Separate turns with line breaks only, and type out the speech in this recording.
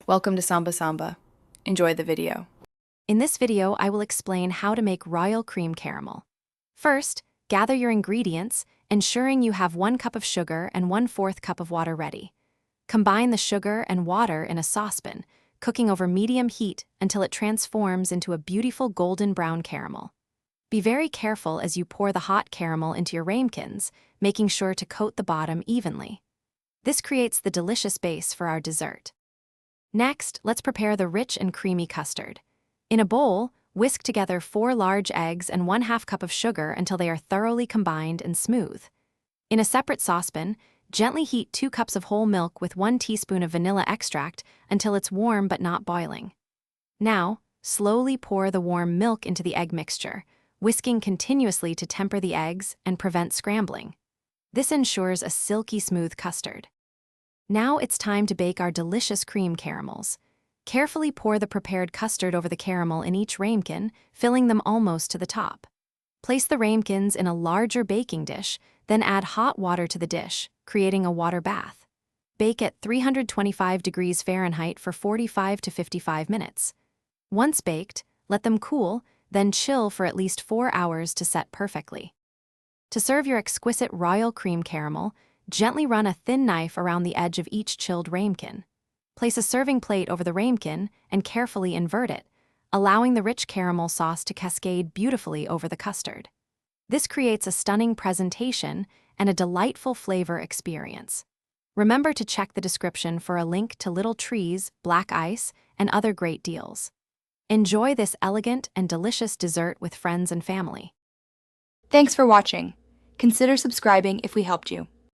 Welcome to Samba Samba. Enjoy the video.
In this video, I will explain how to make royal cream caramel. First, gather your ingredients, ensuring you have 1 cup of sugar and 1/4 cup of water ready. Combine the sugar and water in a saucepan, cooking over medium heat until it transforms into a beautiful golden brown caramel. Be very careful as you pour the hot caramel into your ramekins, making sure to coat the bottom evenly. This creates the delicious base for our dessert. Next, let's prepare the rich and creamy custard. In a bowl, whisk together 4 large eggs and 1/2 cup of sugar until they are thoroughly combined and smooth. In a separate saucepan, gently heat 2 cups of whole milk with 1 teaspoon of vanilla extract until it's warm but not boiling. Now, slowly pour the warm milk into the egg mixture, whisking continuously to temper the eggs and prevent scrambling. This ensures a silky smooth custard. Now it's time to bake our delicious cream caramels. Carefully pour the prepared custard over the caramel in each ramekin, filling them almost to the top. Place the ramekins in a larger baking dish, then add hot water to the dish, creating a water bath. Bake at 325 degrees Fahrenheit for 45 to 55 minutes. Once baked, let them cool, then chill for at least 4 hours to set perfectly. To serve your exquisite royal cream caramel, gently run a thin knife around the edge of each chilled ramekin. Place a serving plate over the ramekin and carefully invert it, allowing the rich caramel sauce to cascade beautifully over the custard. This creates a stunning presentation and a delightful flavor experience. Remember to check the description for a link to little trees, black ice, and other great deals. Enjoy this elegant and delicious dessert with friends and family.
Thanks for watching. Consider subscribing if we helped you.